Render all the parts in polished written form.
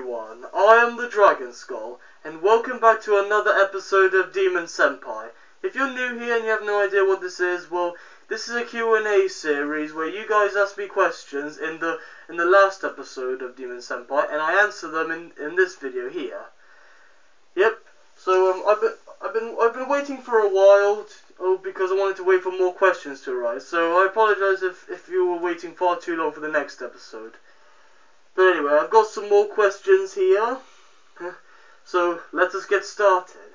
everyone, I am the Dragon Skull, and welcome back to another episode of Demon Senpai. If you're new here and you have no idea what this is, well, this is a Q&A series where you guys ask me questions in the last episode of Demon Senpai, and I answer them in this video here. Yep. So I've been waiting for a while because I wanted to wait for more questions to arise. So I apologize if you were waiting far too long for the next episode. But anyway, I've got some more questions here. So let us get started.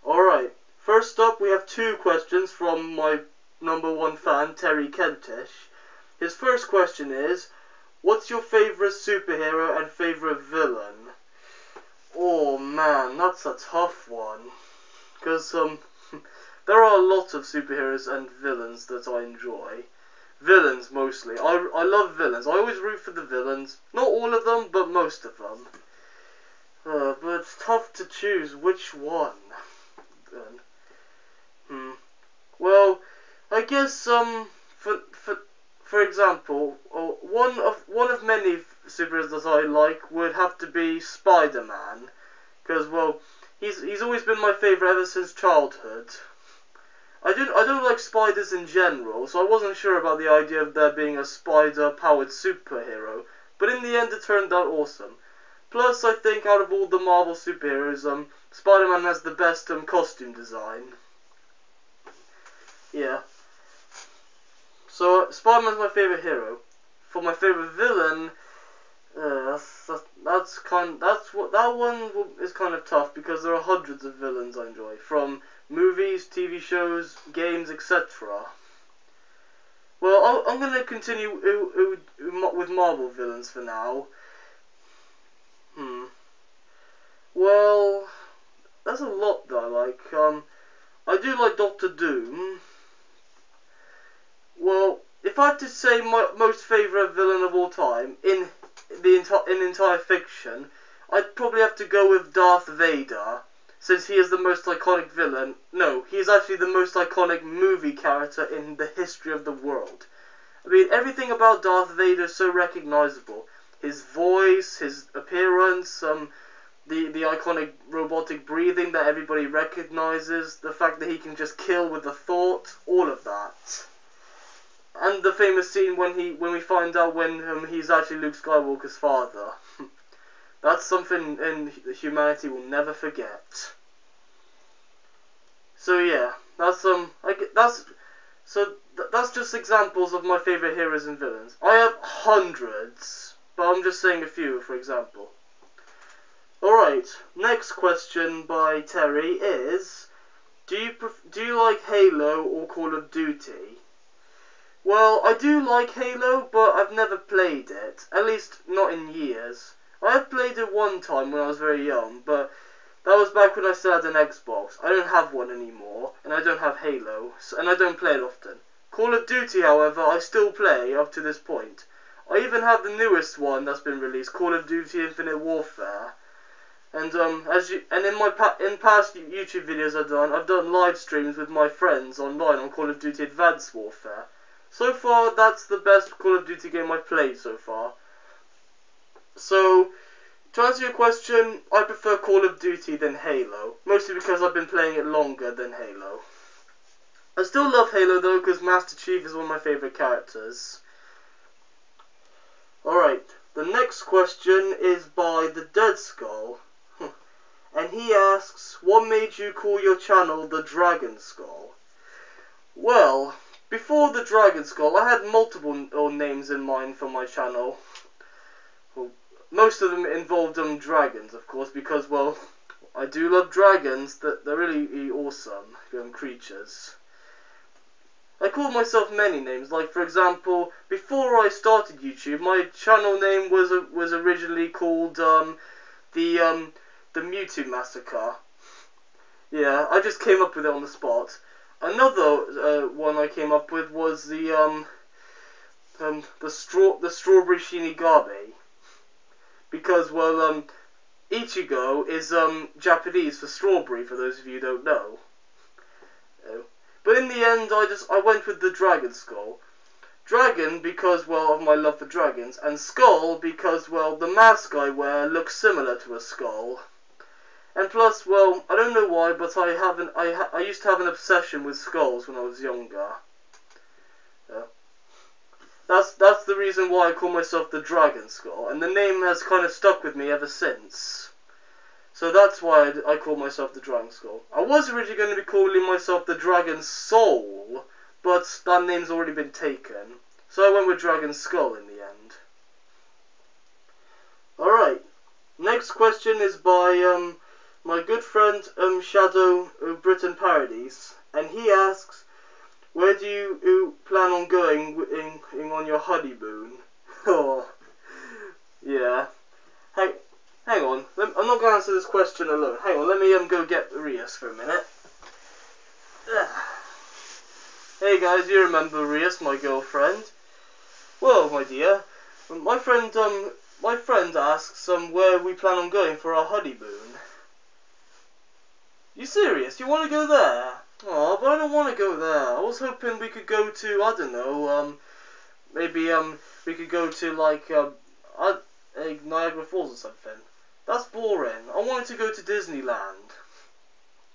Alright, first up we have two questions from my #1 fan, Terry Kentish. His first question is, what's your favourite superhero and favourite villain? Oh man, that's a tough one. Because there are a lot of superheroes and villains that I enjoy. Villains mostly. I love villains. I always root for the villains. Not all of them, but most of them. But it's tough to choose which one. Well, I guess for example, one of many superheroes that I like would have to be Spider-Man, because well, he's always been my favourite ever since childhood. I don't like spiders in general, so I wasn't sure about the idea of there being a spider-powered superhero, but in the end it turned out awesome. Plus, I think out of all the Marvel superheroes, Spider-Man has the best costume design. Yeah. So Spider-Man's my favourite hero. For my favourite villain, that one is kind of tough because there are hundreds of villains I enjoy, from movies, TV shows, games, etc. Well, I'm going to continue with Marvel villains for now. Well, there's a lot that I like. I do like Doctor Doom. Well, if I had to say my most favourite villain of all time in entire fiction, I'd probably have to go with Darth Vader, since he is the most iconic villain. No, he is actually the most iconic movie character in the history of the world. I mean, everything about Darth Vader is so recognisable. His voice, his appearance, the iconic robotic breathing that everybody recognises, the fact that he can just kill with a thought, all of that. And the famous scene when we find out when he's actually Luke Skywalker's father. That's something humanity will never forget. So yeah, that's just examples of my favourite heroes and villains. I have hundreds, but I'm just saying a few, for example. Alright, next question by Terry is, do you like Halo or Call of Duty? Well, I do like Halo, but I've never played it, at least not in years. I have played it one time when I was very young, but that was back when I still had an Xbox. I don't have one anymore, and I don't have Halo, and I don't play it often. Call of Duty, however, I still play up to this point. I even have the newest one that's been released, Call of Duty Infinite Warfare. And in past YouTube videos I've done live streams with my friends online on Call of Duty Advanced Warfare. So far, that's the best Call of Duty game I've played so far. So, to answer your question, I prefer Call of Duty than Halo, mostly because I've been playing it longer than Halo. I still love Halo though, because Master Chief is one of my favourite characters. Alright, the next question is by the Dead Skull, and he asks, what made you call your channel the Dragon Skull? Well, before the Dragon Skull, I had multiple names in mind for my channel. Well, most of them involved dragons, of course, because, well, I do love dragons. They're really awesome creatures. I called myself many names, like, for example, before I started YouTube, my channel name was originally called the Mewtwo Massacre. Yeah, I just came up with it on the spot. Another one I came up with was the Strawberry Shinigami, because well Ichigo is Japanese for strawberry, for those of you who don't know. But in the end, I went with the Dragon Skull, Dragon because, well, of my love for dragons, and skull because, well, the mask I wear looks similar to a skull. And plus, well, I don't know why, but I used to have an obsession with skulls when I was younger. That's the reason why I call myself the Dragon Skull, and the name has kind of stuck with me ever since. So that's why I call myself the Dragon Skull. I was originally going to be calling myself the Dragon Soul, but that name's already been taken. So I went with Dragon Skull in the end. Alright, next question is by my good friend Shadow of Britain Parodies, and he asks, where do you plan on going on your honeymoon? Oh, yeah. Hang on. I'm not going to answer this question alone. Hang on, let me go get Rias for a minute. Hey guys, you remember Rias, my girlfriend? Well, my dear, my friend asks where we plan on going for our honeymoon. You serious? You want to go there? Oh, but I don't want to go there. I was hoping we could go to, I don't know, maybe we could go to like Niagara Falls or something. That's boring. I wanted to go to Disneyland.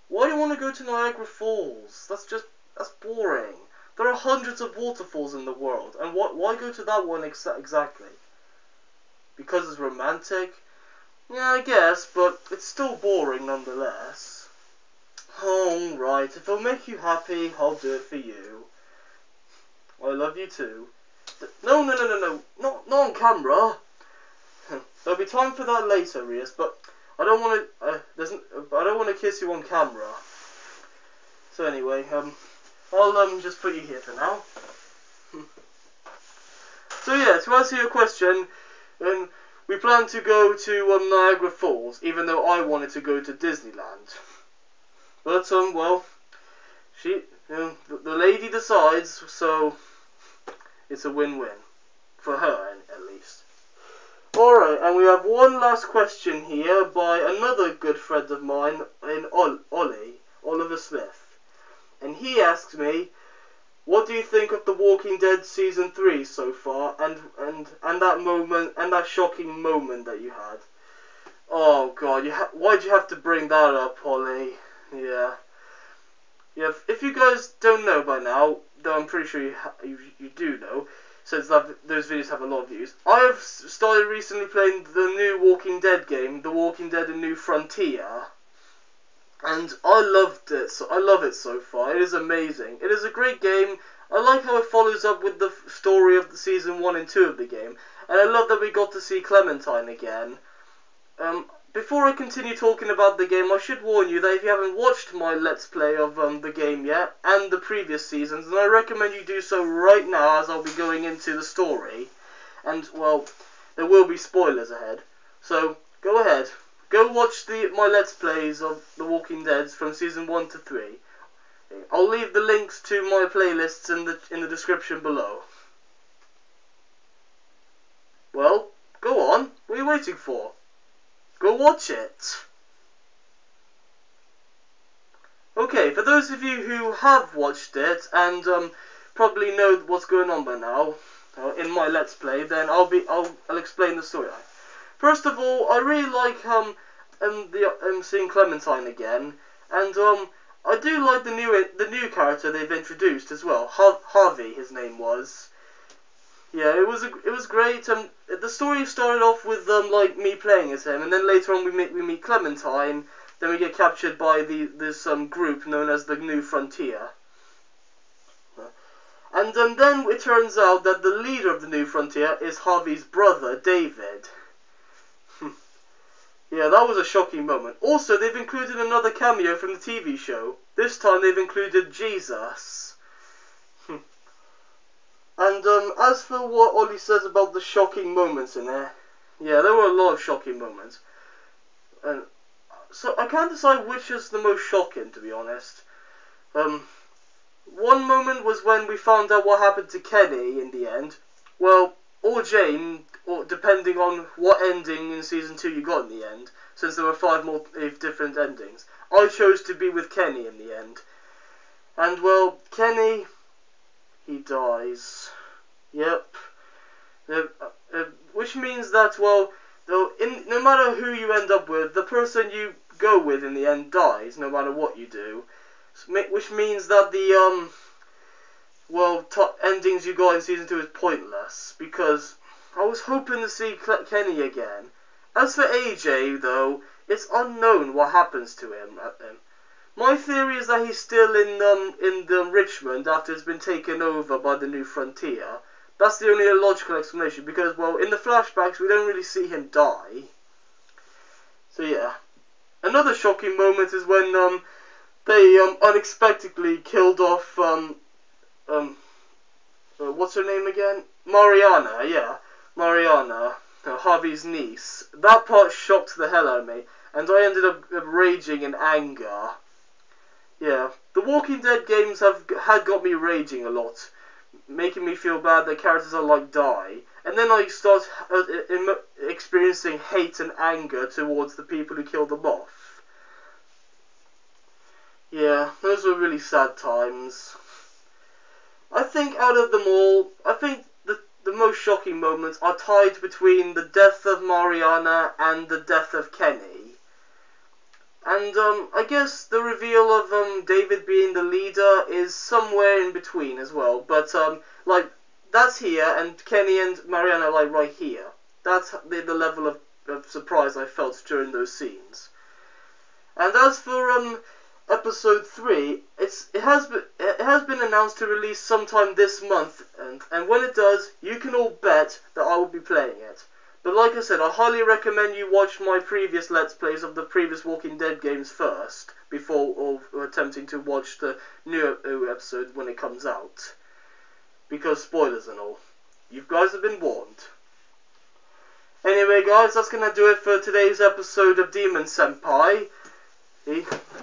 Why do you want to go to Niagara Falls? That's boring. There are hundreds of waterfalls in the world, and why go to that one exactly? Because it's romantic? Yeah, I guess, but it's still boring nonetheless. Oh, right. If it'll make you happy, I'll do it for you. I love you too. No. Not on camera. There'll be time for that later, Rias, but I don't want to. I don't want to kiss you on camera. So anyway, I'll just put you here for now. So yeah, to answer your question, we plan to go to Niagara Falls, even though I wanted to go to Disneyland. But well, the lady decides, so it's a win-win for her at least. Alright, and we have one last question here by another good friend of mine in Oliver Smith. And he asks me, what do you think of The Walking Dead Season 3 so far, and that moment, and that shocking moment that you had? Oh god, why'd you have to bring that up, Ollie? Yeah. If you guys don't know by now, though I'm pretty sure you do know, since those videos have a lot of views, I have started recently playing the new Walking Dead game, The Walking Dead: A New Frontier, and I loved it. I love it so far. It is amazing. It is a great game. I like how it follows up with the story of the season 1 and 2 of the game, and I love that we got to see Clementine again. Before I continue talking about the game, I should warn you that if you haven't watched my Let's Play of the game yet, and the previous seasons, then I recommend you do so right now, as I'll be going into the story. And, well, there will be spoilers ahead. So, go ahead. Go watch my Let's Plays of The Walking Dead from Season 1 to 3. I'll leave the links to my playlists in the description below. Well, go on. What are you waiting for? Go watch it. Okay, for those of you who have watched it and probably know what's going on by now in my Let's Play, then I'll explain the story. First of all, I really like seeing Clementine again, and I do like the new character they've introduced as well. Harvey, his name was. Yeah, it was great. The story started off with like me playing as him, and then later on we meet Clementine. Then we get captured by this group known as the New Frontier. And then it turns out that the leader of the New Frontier is Harvey's brother, David. Yeah, that was a shocking moment. Also, they've included another cameo from the TV show. This time they've included Jesus. And as for what Ollie says about the shocking moments in there, yeah, there were a lot of shocking moments. And so I can't decide which is the most shocking, to be honest. One moment was when we found out what happened to Kenny in the end. Well, or Jane, or depending on what ending in Season 2 you got in the end, since there were 5 more different endings. I chose to be with Kenny in the end. And, well, Kenny, he dies. Yep. Which means that, well, no matter who you end up with, the person you go with in the end dies, no matter what you do. Which means that the, endings you got in Season 2 is pointless, because I was hoping to see Kenny again. As for AJ, though, it's unknown what happens to him. My theory is that he's still in Richmond after it's been taken over by the New Frontier. That's the only logical explanation, because, well, in the flashbacks, we don't really see him die. So, yeah. Another shocking moment is when, they, unexpectedly killed off, what's her name again? Mariana, yeah. Mariana, Harvey's niece. That part shocked the hell out of me, and I ended up raging in anger. Yeah, the Walking Dead games had got me raging a lot, making me feel bad that characters I like die, and then I start experiencing hate and anger towards the people who kill them off. Yeah, those were really sad times. I think out of them all, I think the most shocking moments are tied between the death of Mariana and the death of Kenny. And, I guess the reveal of, David being the leader is somewhere in between as well. But, that's here, and Kenny and Mariana are, right here. That's the level of surprise I felt during those scenes. And as for, Episode 3, it has been announced to release sometime this month, and when it does, you can all bet that I will be playing it. But like I said, I highly recommend you watch my previous Let's Plays of the previous Walking Dead games first, before attempting to watch the new episode when it comes out. Because spoilers and all. You guys have been warned. Anyway guys, that's gonna do it for today's episode of Demon Senpai.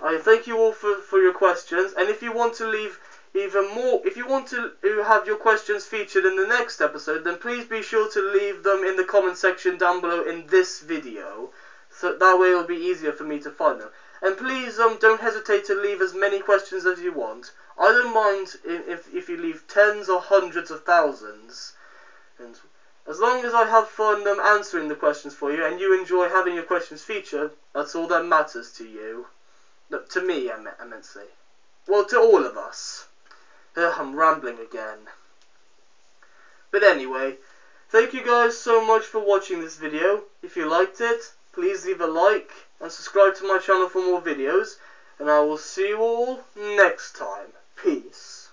I thank you all for your questions, and if you want to leave even more, if you want to have your questions featured in the next episode, then please be sure to leave them in the comment section down below in this video, so that way it'll be easier for me to find them. And please don't hesitate to leave as many questions as you want. I don't mind if you leave tens or hundreds of thousands, and as long as I have fun answering the questions for you, and you enjoy having your questions featured, that's all that matters to you. No, to me, I meant to say. Well, to all of us. I'm rambling again. But anyway, thank you guys so much for watching this video. If you liked it, please leave a like and subscribe to my channel for more videos. And I will see you all next time. Peace.